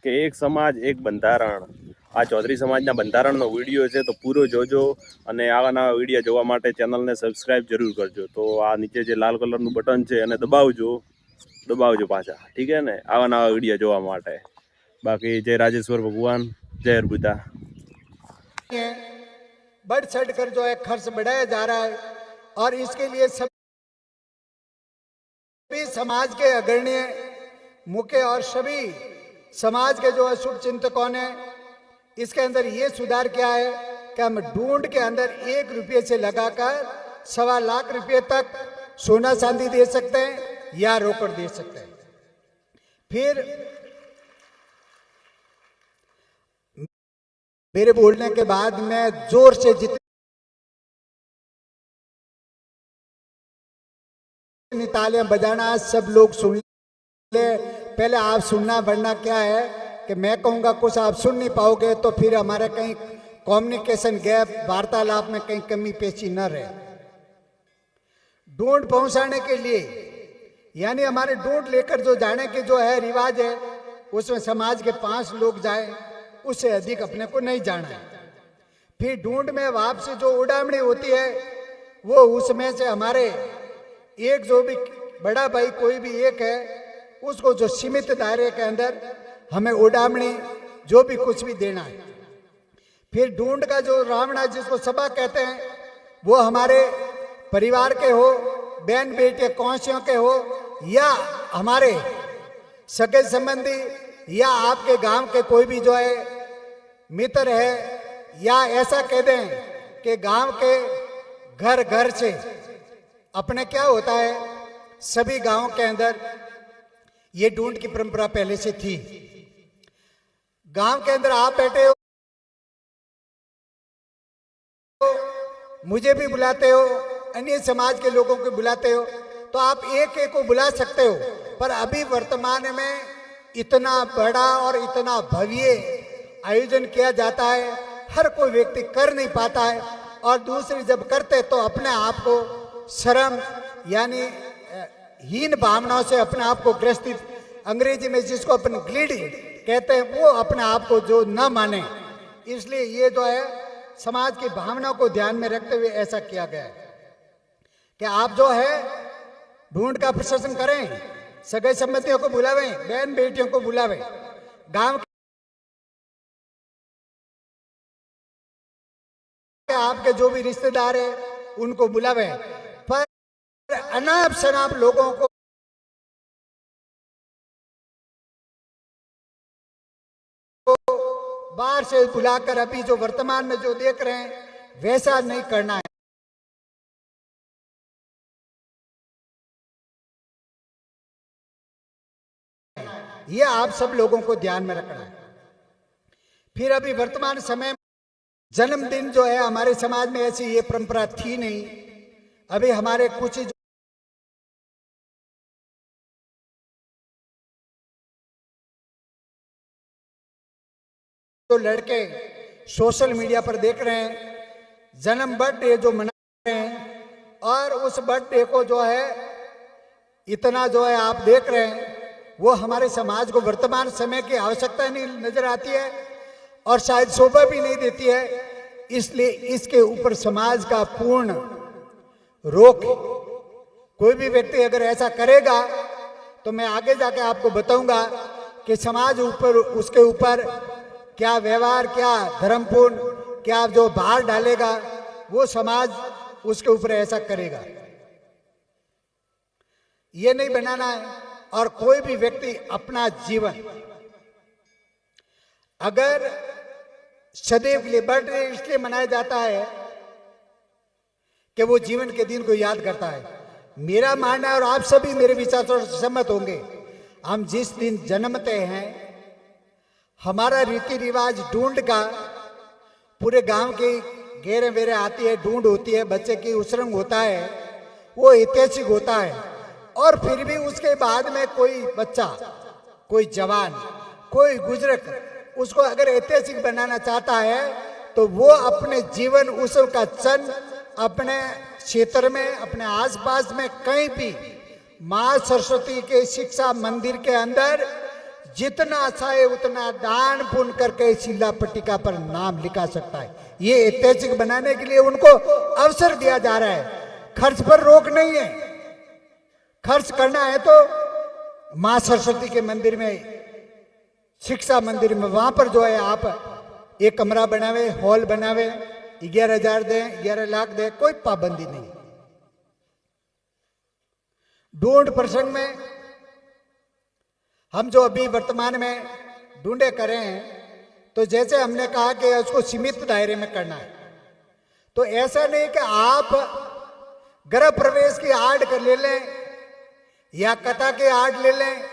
કે એક સમાજ એક બંધારણ આ ચૌધરી સમાજના બંધારણનો વિડીયો છે તો પૂરો જોજો અને આવા નવા વિડીયો જોવા માટે ચેનલને સબસ્ક્રાઇબ જરૂર કરજો। તો આ નીચે જે લાલ કલરનું બટન છે એને દબાવજો પાછા, ठीक है ने आवा नवा विडियो જોવા માટે। बाकी जय राजेश्वर भगवान, जय अर्बुदा। बढ़ चढ़ कर जो है खर्च बढ़ाया जा रहा है और इसके लिए सभी समाज के अग्रणीय मुख्य और सभी समाज के जो है शुभ चिंतकों ने इसके अंदर ये सुधार किया है कि हम ढूंढ के अंदर 1 रुपये से लगाकर 1.25 लाख रुपये तक सोना चांदी दे सकते हैं या रोकड़ दे सकते हैं। फिर मेरे बोलने के बाद मैं जोर से जितनी तालियां बजाना सब लोग सुन ले। पहले आप सुनना, वरना क्या है कि मैं कहूंगा कुछ आप सुन नहीं पाओगे तो फिर हमारे कहीं कम्युनिकेशन गैप, वार्तालाप में कहीं कमी पेशी न रहे। ढूंढ पहुंचाने के लिए यानी हमारे ढूंढ लेकर जो जाने के जो है रिवाज है उसमें समाज के 5 लोग जाए, उससे अधिक अपने को नहीं जाना है। फिर ढूंढ में वापसी जो उड़ामणी होती है वो उसमें से हमारे एक जो भी बड़ा भाई कोई भी एक है उसको जो सीमित दायरे के अंदर हमें उड़ामणी जो भी कुछ भी देना है। फिर ढूंढ का जो रावणा जिसको सभा कहते हैं वो हमारे परिवार के हो, बहन बेटे कौशियों के हो या हमारे सगे संबंधी या आपके गांव के कोई भी जो है मित्र है, या ऐसा कह दें कि गांव के घर घर से अपने क्या होता है सभी गांवों के अंदर ये ढूंढ की परंपरा पहले से थी। गांव के अंदर आप बैठे हो, मुझे भी बुलाते हो, अन्य समाज के लोगों को बुलाते हो, तो आप एक एक को बुला सकते हो। पर अभी वर्तमान में इतना बड़ा और इतना भव्य आयोजन किया जाता है, हर कोई व्यक्ति कर नहीं पाता है। और दूसरी जब करते तो अपने आप को शर्म यानी हीन भावनाओं से अपने आप को ग्रसित, अंग्रेजी में जिसको अपन ग्लीडी कहते हैं, वो अपने आप को जो न माने, इसलिए ये जो है समाज की भावनाओं को ध्यान में रखते हुए ऐसा किया गया है कि आप जो है ढूंढ का प्रशासन करें, सगे संबंधियों को बुलावें, बहन बेटियों को बुलावें, गांव के आपके जो भी रिश्तेदार है उनको बुलावें। पर अनाप शनाप लोगों को बाहर से बुलाकर अभी जो वर्तमान में जो देख रहे हैं वैसा नहीं करना है। ये आप सब लोगों को ध्यान में रखना है। फिर अभी वर्तमान समय जन्मदिन जो है हमारे समाज में ऐसी ये परंपरा थी नहीं। अभी हमारे कुछ जो लड़के सोशल मीडिया पर देख रहे हैं जन्म बर्थडे जो मना रहे हैं, और उस बर्थडे को जो है इतना जो है आप देख रहे हैं, वो हमारे समाज को वर्तमान समय की आवश्यकता नहीं नजर आती है और शायद शोभा भी नहीं देती है। इसलिए इसके ऊपर समाज का पूर्ण रोक। कोई भी व्यक्ति अगर ऐसा करेगा तो मैं आगे जाके आपको बताऊंगा कि समाज ऊपर उसके ऊपर क्या व्यवहार, क्या धर्मपूर्ण, क्या जो भार डालेगा वो समाज उसके ऊपर ऐसा करेगा। ये नहीं बनाना है। और कोई भी व्यक्ति अपना जीवन अगर सदैव के लिए बर्थडे इसलिए मनाया जाता है कि वो जीवन के दिन को याद करता है। मेरा मानना है और आप सभी मेरे विचारों से सहमत होंगे, हम जिस दिन जन्मते हैं हमारा रीति रिवाज ढूंढ का पूरे गांव की घेरे वेरे आती है, ढूंढ होती है, बच्चे की उसरंग होता है, वो ऐतिहासिक होता है। और फिर भी उसके बाद में कोई बच्चा, कोई जवान, कोई बुजुर्ग उसको अगर ऐतिहासिक बनाना चाहता है तो वो अपने जीवन उत्सव का क्षण अपने क्षेत्र में, अपने आसपास में कहीं भी माँ सरस्वती के शिक्षा मंदिर के अंदर जितना चाहे उतना दान पुण्य करके शिला पट्टिका पर नाम लिखा सकता है। ये ऐतिहासिक बनाने के लिए उनको अवसर दिया जा रहा है। खर्च पर रोक नहीं है। खर्च करना है तो मां सरस्वती के मंदिर में, शिक्षा मंदिर में, वहां पर जो है आप एक कमरा बनावे, हॉल बनावे, 11,000 दें, 11 लाख दें, कोई पाबंदी नहीं। ढूंढ प्रसंग में हम जो अभी वर्तमान में ढूंढे करें हैं, तो जैसे हमने कहा कि उसको सीमित दायरे में करना है, तो ऐसा नहीं कि आप गृह प्रवेश की आड़ कर ले लें या कथा के आड़ ले लें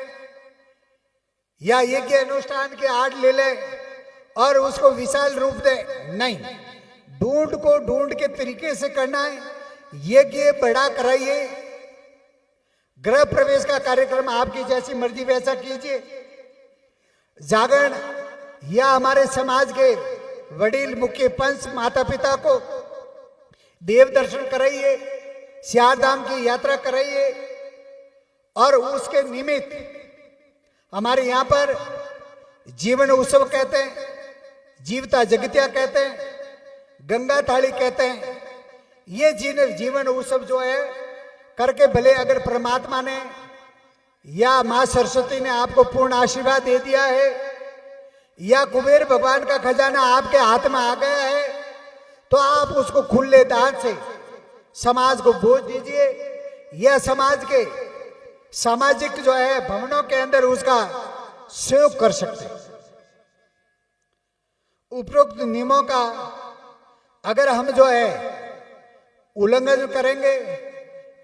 या यज्ञ अनुष्ठान के आड़ ले लें और उसको विशाल रूप दे। नहीं, ढूंढ को ढूंढ के तरीके से करना है। यज्ञ बड़ा कराइए, गृह प्रवेश का कार्यक्रम आपकी जैसी मर्जी वैसा कीजिए। जागरण या हमारे समाज के वडील मुख्य पंच माता पिता को देव दर्शन कराइए, चारधाम की यात्रा कराइए और उसके निमित्त हमारे यहाँ पर जीवन उत्सव कहते हैं, जीवता जगतिया कहते हैं, गंगा थाली कहते हैं। ये जीवन उत्सव जो है करके भले अगर परमात्मा ने या मां सरस्वती ने आपको पूर्ण आशीर्वाद दे दिया है या कुबेर भगवान का खजाना आपके हाथ में आ गया है, तो आप उसको खुले दान से समाज को बोझ दीजिए या समाज के सामाजिक जो है भवनों के अंदर उसका सहयोग कर सकते हैं। उपरोक्त नियमों का अगर हम जो है उल्लंघन करेंगे,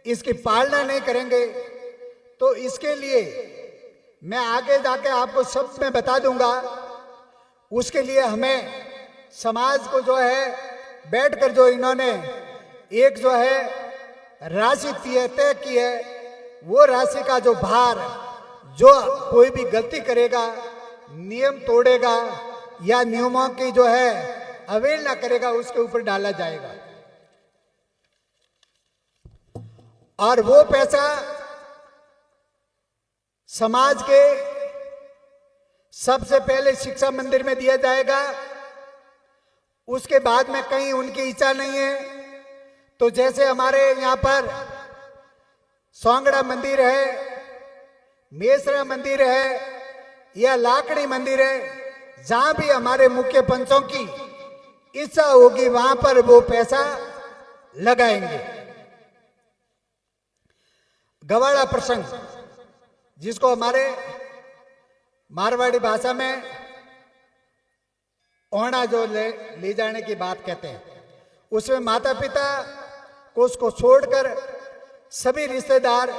इसकी पालना नहीं करेंगे, तो इसके लिए मैं आगे जाके आपको सब में बता दूंगा। उसके लिए हमें समाज को जो है बैठकर जो इन्होंने एक जो है राशि तय की है, वो राशि का जो भार, जो कोई भी गलती करेगा, नियम तोड़ेगा या नियमों की जो है अवहेलना करेगा, उसके ऊपर डाला जाएगा। और वो पैसा समाज के सबसे पहले शिक्षा मंदिर में दिया जाएगा। उसके बाद में कहीं उनकी इच्छा नहीं है तो जैसे हमारे यहाँ पर सोंगड़ा मंदिर है, मेसरा मंदिर है या लाकड़ी मंदिर है, जहां भी हमारे मुख्य पंचों की इच्छा होगी वहां पर वो पैसा लगाएंगे। गवाड़ा प्रसंग, जिसको हमारे मारवाड़ी भाषा में ओणा जो ले जाने की बात कहते हैं, उसमें माता पिता को उसको छोड़कर सभी रिश्तेदार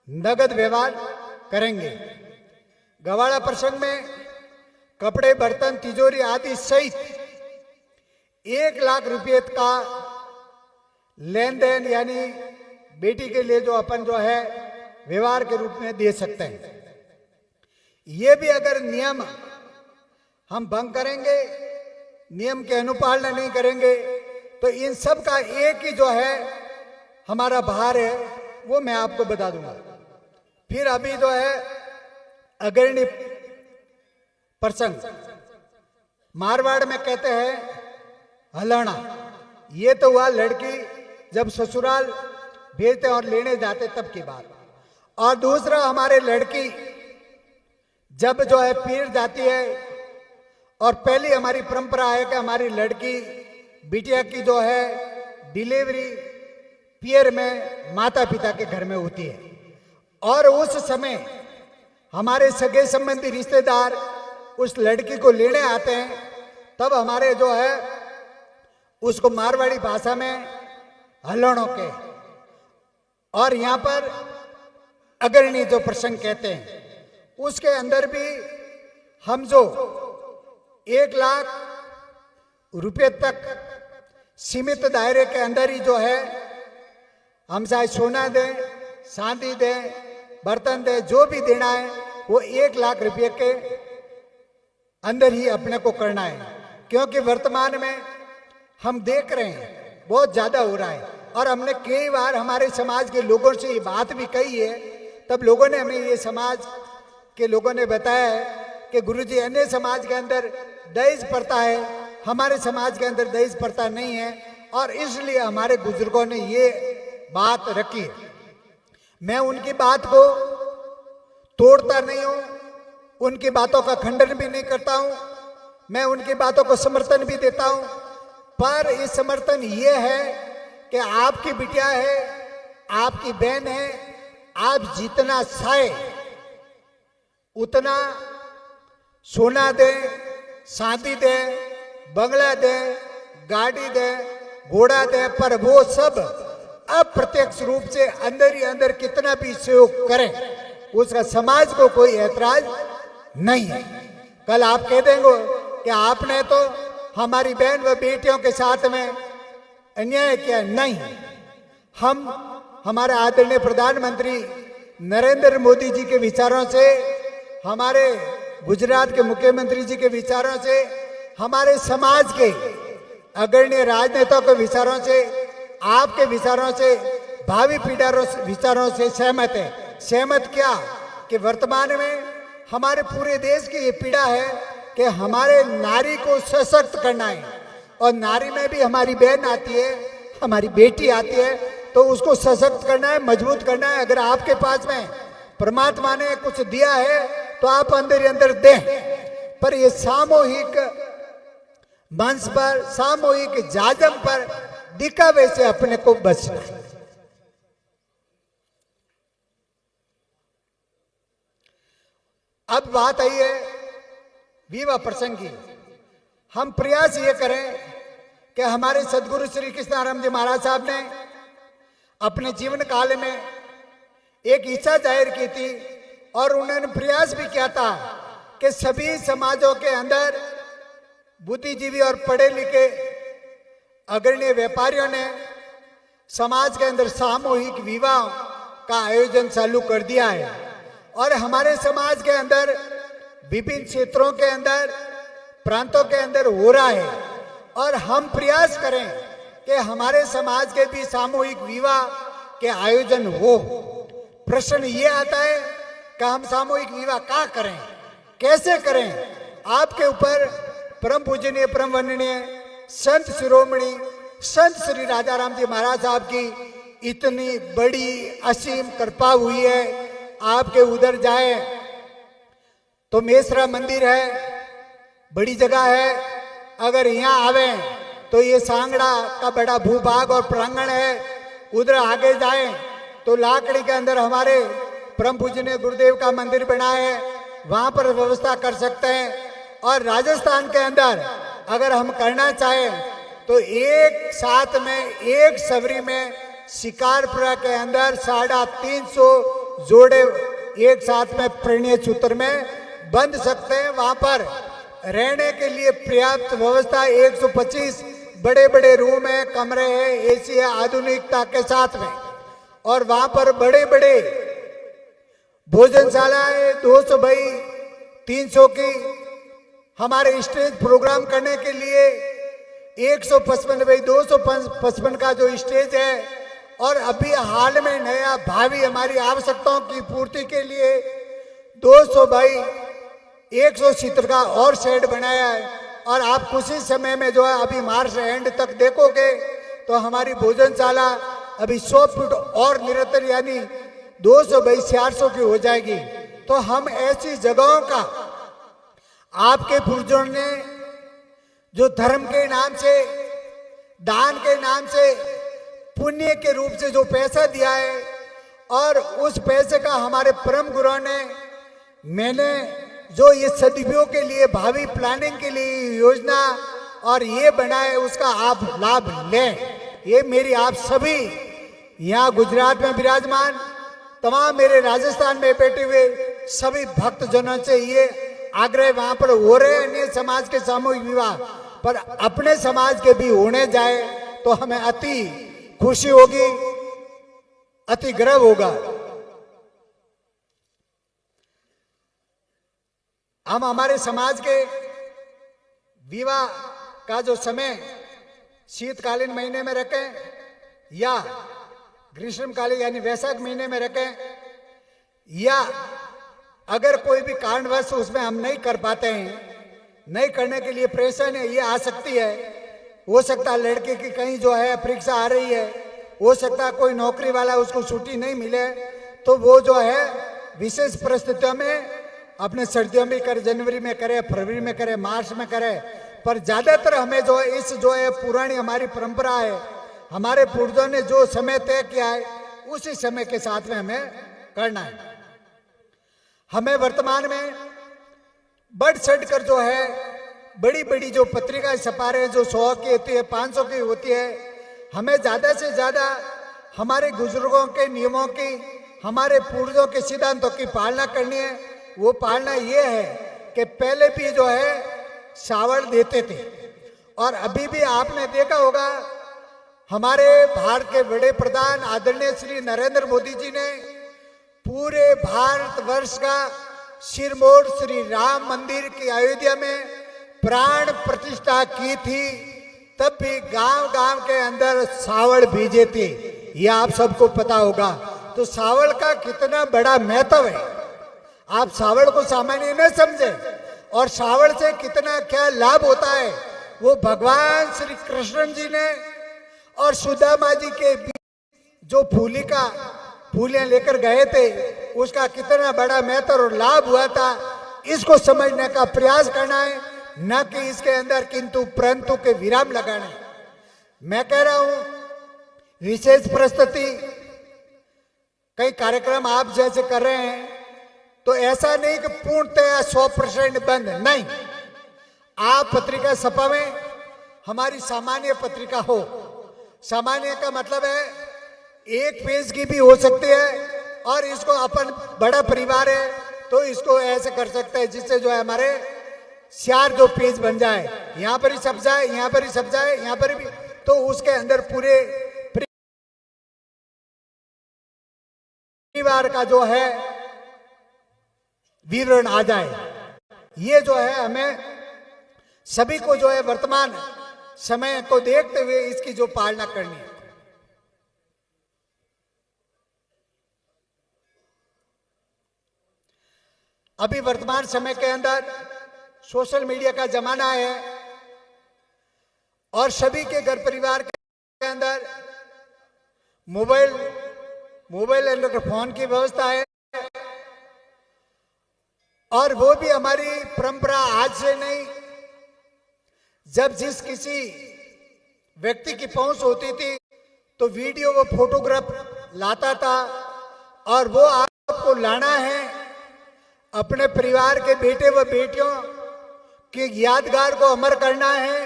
नगद व्यवहार करेंगे। गवाड़ा प्रसंग में कपड़े, बर्तन, तिजोरी आदि सहित 1 लाख रुपये का लेन देन यानी बेटी के लिए जो अपन जो है व्यवहार के रूप में दे सकते हैं। ये भी अगर नियम हम भंग करेंगे, नियम के अनुपालना नहीं करेंगे, तो इन सब का एक ही जो है हमारा भार है, वो मैं आपको बता दूंगा। फिर अभी जो है अग्रणी प्रसंग, मारवाड़ में कहते हैं हलाना। ये तो हुआ लड़की जब ससुराल भेजते और लेने जाते तब की बात। और दूसरा हमारे लड़की जब जो है पीर जाती है, और पहली हमारी परंपरा है कि हमारी लड़की बिटिया की जो है डिलीवरी पियर में माता पिता के घर में होती है। और उस समय हमारे सगे संबंधी रिश्तेदार उस लड़की को लेने आते हैं, तब हमारे जो है उसको मारवाड़ी भाषा में हलणों के, और यहाँ पर अग्रणी जो प्रसंग कहते हैं, उसके अंदर भी हम जो 1 लाख रुपए तक सीमित दायरे के अंदर ही जो है हम चाहे सोना दें, चांदी दें, बर्तन दें, जो भी देना है वो 1 लाख रुपए के अंदर ही अपने को करना है। क्योंकि वर्तमान में हम देख रहे हैं बहुत ज्यादा हो रहा है, और हमने कई बार हमारे समाज के लोगों से ये बात भी कही है, तब लोगों ने हमें ये समाज के लोगों ने बताया है कि गुरुजी अन्य समाज के अंदर दहेज प्रथा है, हमारे समाज के अंदर दहेज प्रथा नहीं है, और इसलिए हमारे बुजुर्गों ने ये बात रखी है। मैं उनकी बात को तोड़ता नहीं हूं, उनकी बातों का खंडन भी नहीं करता हूं, मैं उनकी बातों को समर्थन भी देता हूं, पर ये समर्थन ये है कि आपकी बिटिया है, आपकी बहन है, आप जितना चाहे उतना सोना दे, शादी दे, बंगला दे, गाड़ी दे, घोड़ा दे, पर वो सब अप्रत्यक्ष रूप से अंदर ही अंदर कितना भी सहयोग करें, उसका समाज को कोई ऐतराज नहीं है। कल आप कह देंगे कि आपने तो हमारी बहन व बेटियों के साथ में अन्याय किया, नहीं। हम हमारे आदरणीय प्रधानमंत्री नरेंद्र मोदी जी के विचारों से, हमारे गुजरात के मुख्यमंत्री जी के विचारों से, हमारे समाज के अग्रणी राजनेताओं के विचारों से, आपके विचारों से, भावी पीढ़ियों विचारों से सहमत है। सहमत क्या कि वर्तमान में हमारे पूरे देश की ये पीड़ा है कि हमारे नारी को सशक्त करना है, और नारी में भी हमारी बहन आती है, हमारी बेटी आती है, तो उसको सशक्त करना है, मजबूत करना है। अगर आपके पास में परमात्मा ने कुछ दिया है तो आप अंदर ही अंदर दें, पर ये सामूहिक मंच पर, सामूहिक जाजम पर दिखावे से अपने को बचना है। अब बात आई है विवाह प्रसंग की। हम प्रयास ये करें कि हमारे सदगुरु श्री कृष्णाराम जी महाराज साहब ने अपने जीवन काल में एक इच्छा जाहिर की थी, और उन्होंने प्रयास भी किया था कि सभी समाजों के अंदर बुद्धिजीवी और पढ़े लिखे अग्रणी व्यापारियों ने समाज के अंदर सामूहिक विवाह का आयोजन चालू कर दिया है, और हमारे समाज के अंदर विभिन्न क्षेत्रों के अंदर, प्रांतों के अंदर हो रहा है। और हम प्रयास करें कि हमारे समाज के भी सामूहिक विवाह के आयोजन हो। प्रश्न ये आता है कि हम सामूहिक विवाह क्या करें, कैसे करें? आपके ऊपर परम पूजनीय, परम वंदनीय संत शिरोमणि संत श्री राजाराम जी महाराज साहब की इतनी बड़ी असीम कृपा हुई है। आपके उधर जाए तो मेसरा मंदिर है, बड़ी जगह है। अगर यहाँ आवे तो ये सांगड़ा का बड़ा भूभाग और प्रांगण है। उधर आगे जाए तो लाकड़ी के अंदर हमारे परम पूजनीय गुरुदेव का मंदिर बना है, वहां पर व्यवस्था कर सकते हैं। और राजस्थान के अंदर अगर हम करना चाहें तो एक साथ में, एक सवरी में शिकारपुरा के अंदर 350 जोड़े एक साथ में प्रणय सूत्र में बंध सकते हैं। वहां पर रहने के लिए पर्याप्त व्यवस्था, 125 बड़े बड़े रूम है, कमरे हैं, एसी है, आधुनिकता के साथ में। और वहां पर बड़े बड़े भोजनशाला है, 200 बाई 300 की। हमारे स्टेज प्रोग्राम करने के लिए 155 बाई 255 का जो स्टेज है, और अभी हाल में नया भावी हमारी आवश्यकताओं की पूर्ति के लिए 200 बाई 170 का और शेड बनाया है। और आप कुछ ही समय में जो है अभी मार्च एंड तक देखोगे तो हमारी भोजनशाला अभी 100 फुट और निरंतर यानी 200 बाई 400 की हो जाएगी। तो हम ऐसी जगहों का आपके पूर्वजों ने जो धर्म के नाम से, दान के नाम से, पुण्य के रूप से जो पैसा दिया है, और उस पैसे का हमारे परम गुरुओं ने, मैंने जो ये सदियों के लिए भावी प्लानिंग के लिए योजना और ये बनाए, उसका आप लाभ लें। ये मेरी आप सभी यहाँ गुजरात में विराजमान, तमाम मेरे राजस्थान में बैठे हुए सभी भक्तजनों से ये आग्रह, वहां पर हो रहे अन्य समाज के सामूहिक विवाह, पर अपने समाज के भी होने जाए तो हमें अति खुशी होगी, अति गर्व होगा। हम हमारे समाज के विवाह का जो समय शीतकालीन महीने में रखें या ग्रीष्मकालीन यानी वैशाख महीने में रखें, या अगर कोई भी कारणवश उसमें हम नहीं कर पाते हैं, नहीं करने के लिए प्रेशर है, ये आ सकती है। हो सकता है लड़के की कहीं जो है परीक्षा आ रही है, हो सकता है कोई नौकरी वाला उसको छुट्टी नहीं मिले, तो वो जो है विशेष परिस्थितियों में अपने सर्दियों में करे, जनवरी में करे, फरवरी में करे, मार्च में करे। पर ज्यादातर हमें जो है इस जो है पुरानी हमारी परंपरा है, हमारे पूर्वजों ने जो समय तय किया है उसी समय के साथ में हमें करना है। हमें वर्तमान में बढ़ चढ़ कर जो है बड़ी बड़ी जो पत्रिकाएं छपा रहे हैं, जो 100 की होती है, 500 की होती है, हमें ज्यादा से ज्यादा हमारे बुजुर्गों के नियमों की, हमारे पूर्वजों के सिद्धांतों की पालना करनी है। वो पालना ये है कि पहले भी जो है सावड़ देते थे, और अभी भी आपने देखा होगा हमारे भारत के बड़े प्रधान आदरणीय श्री नरेंद्र मोदी जी ने पूरे भारतवर्ष का सिरमौर श्री राम मंदिर की अयोध्या में प्राण प्रतिष्ठा की थी, तब भी गांव गांव के अंदर सावड़ भेजे थे, यह आप सबको पता होगा। तो सावड़ का कितना बड़ा महत्व है, आप सावड़ को सामान्य न समझे, और सावड़ से कितना क्या लाभ होता है वो भगवान श्री कृष्ण जी ने और सुदामा जी के जो फूलियां लेकर गए थे, उसका कितना बड़ा महत्व और लाभ हुआ था, इसको समझने का प्रयास करना है, न कि इसके अंदर किंतु परंतु के विराम लगाना। मैं कह रहा हूं विशेष परिस्थिति कई कार्यक्रम आप जैसे कर रहे हैं, तो ऐसा नहीं कि पूर्णतया 100% बंद, नहीं। आप पत्रिका छपावें, हमारी सामान्य पत्रिका हो। सामान्य का मतलब है एक पेज की भी हो सकती है, और इसको अपन बड़ा परिवार है तो इसको ऐसे कर सकते हैं जिससे जो है हमारे 4 जो पेज बन जाए, यहां पर ही छप जाए, यहां पर ही छप जाए, यहां पर भी, तो उसके अंदर पूरे परिवार का जो है विवरण आ जाए। ये जो है हमें सभी को जो है वर्तमान समय को देखते हुए इसकी जो पालना करनी है। अभी वर्तमान समय के अंदर सोशल मीडिया का जमाना है, और सभी के घर परिवार के अंदर मोबाइल एंड फोन की व्यवस्था है, और वो भी हमारी परंपरा आज से नहीं, जब जिस किसी व्यक्ति की पहुंच होती थी तो वीडियो व फोटोग्राफ लाता था, और वो आपको लाना है अपने परिवार के बेटे व बेटियों की यादगार को अमर करना है।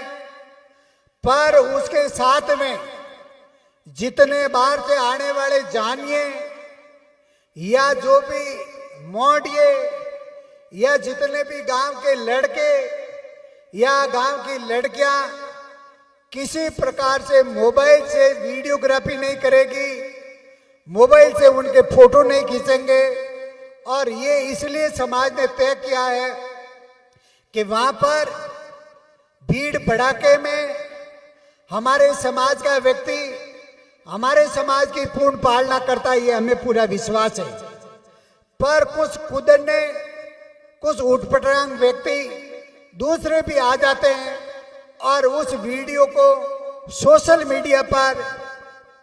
पर उसके साथ में जितने बाहर से आने वाले जानिए या जो भी मोडिये या जितने भी गांव के लड़के या गांव की लड़कियां किसी प्रकार से मोबाइल से वीडियोग्राफी नहीं करेगी, मोबाइल से उनके फोटो नहीं खींचेंगे। और ये इसलिए समाज ने तय किया है कि वहां पर भीड़ भड़ाके में हमारे समाज का व्यक्ति हमारे समाज की पूर्ण पालना करता है, ये हमें पूरा विश्वास है। पर कुछ कुदरने, कुछ उठपटांग व्यक्ति दूसरे भी आ जाते हैं और उस वीडियो को सोशल मीडिया पर,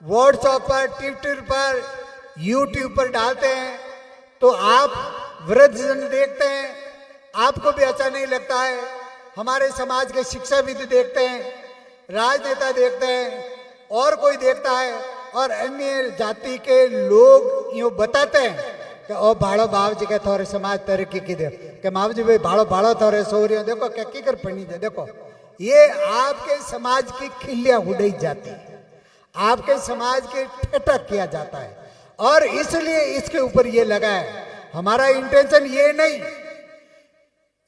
व्हाट्सएप पर, ट्विटर पर, यूट्यूब पर डालते हैं। तो आप वृद्धजन देखते हैं, आपको भी अच्छा नहीं लगता है। हमारे समाज के शिक्षाविद देखते हैं, राजनेता देखते हैं, और कोई देखता है, और अन्य जाति के लोग यूं बताते हैं कि ओ भाड़ो बाव जी के थोड़े समाज तरक्की की दे कि माव जी भाई भाड़ो भाड़ो थोड़े सोरियो देखो क्या की कर पड़ी दे। देखो ये आपके समाज की खिल्लियां उड़ाई जाती है, आपके समाज के ठेठा किया जाता है, और इसलिए इसके ऊपर ये लगा है। हमारा इंटेंशन ये नहीं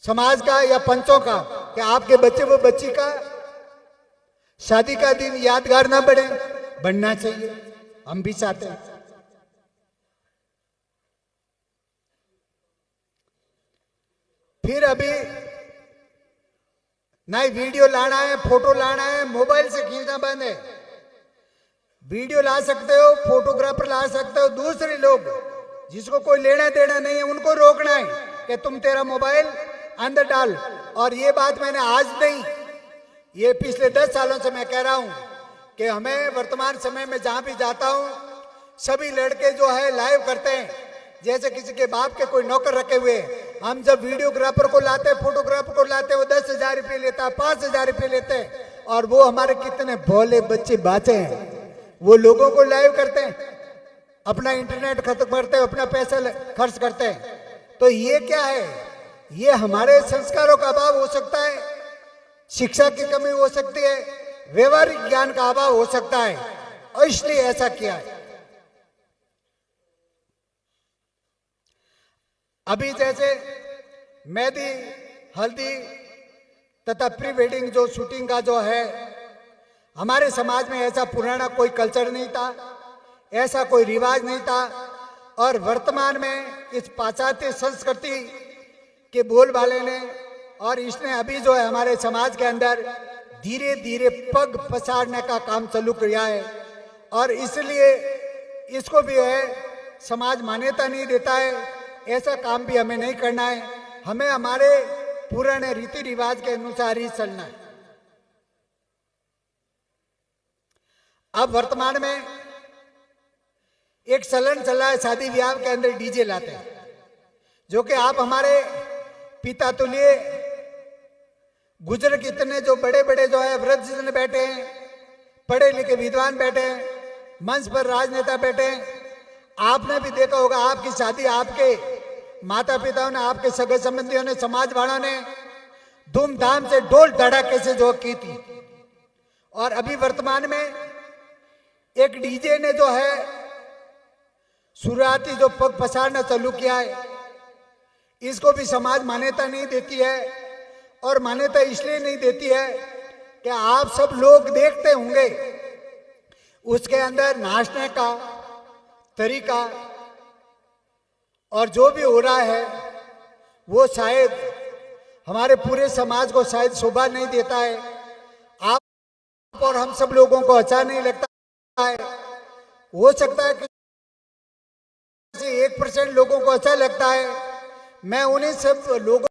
समाज का या पंचों का कि आपके बच्चे व बच्ची का शादी का दिन यादगार ना बने, बनना चाहिए, हम भी चाहते हैं। फिर अभी नहीं वीडियो लाना है, फोटो लाना है, मोबाइल से खींचना बंद है। वीडियो ला सकते हो, फोटोग्राफर ला सकते हो, दूसरे लोग जिसको कोई लेना देना नहीं है उनको रोकना है कि तुम तेरा मोबाइल अंदर डाल। और ये बात मैंने आज नहीं, ये पिछले 10 सालों से मैं कह रहा हूं कि हमें वर्तमान समय में जहां भी जाता हूं सभी लड़के जो है लाइव करते हैं, जैसे किसी के बाप के कोई नौकर रखे हुए। हम जब वीडियोग्राफर को लाते हैं, फोटोग्राफर को लाते हैं, वो 10,000 रुपये लेता है, 5,000 रुपये लेते हैं। और वो हमारे कितने भोले बच्चे बाचे हैं, वो लोगों को लाइव करते हैं, अपना इंटरनेट खत्म करते हैं, अपना पैसा खर्च करते हैं। तो ये क्या है? ये हमारे संस्कारों का अभाव हो सकता है, शिक्षा की कमी हो सकती है, व्यवहारिक ज्ञान का अभाव हो सकता है, और इसलिए ऐसा किया है। अभी जैसे मेहंदी, हल्दी तथा प्री वेडिंग जो शूटिंग का जो है, हमारे समाज में ऐसा पुराना कोई कल्चर नहीं था, ऐसा कोई रिवाज नहीं था। और वर्तमान में इस पाश्चात्य संस्कृति के बोलबाले ने और इसने अभी जो है हमारे समाज के अंदर धीरे धीरे पग पसारने का काम चालू किया है। और इसलिए इसको भी है समाज मान्यता नहीं देता है। ऐसा काम भी हमें नहीं करना है, हमें हमारे पुराने रीति रिवाज के अनुसार ही चलना है। अब वर्तमान में एक चलन चला है, शादी ब्याह के अंदर डीजे लाते हैं, जो कि आप हमारे पिता तुल्य गुजर कितने जो बड़े बड़े जो है वृद्ध जन बैठे हैं, पढ़े लिखे विद्वान बैठे हैं, मंच पर राजनेता बैठे हैं। आपने भी देखा होगा, आपकी शादी आपके माता पिताओं ने, आपके सगे संबंधियों ने, समाज वालों ने धूमधाम से ढोल धड़ाके से जो की थी। और अभी वर्तमान में एक डीजे ने जो है शुरुआती जो पग पसारना चालू किया है, इसको भी समाज मान्यता नहीं देती है। और मान्यता इसलिए नहीं देती है कि आप सब लोग देखते होंगे उसके अंदर नाचने का तरीका और जो भी हो रहा है वो शायद हमारे पूरे समाज को शायद शोभा नहीं देता है। आप और हम सब लोगों को अच्छा नहीं लगता है। हो सकता है कि 1% लोगों को अच्छा लगता है। मैं उन्हीं सब लोगों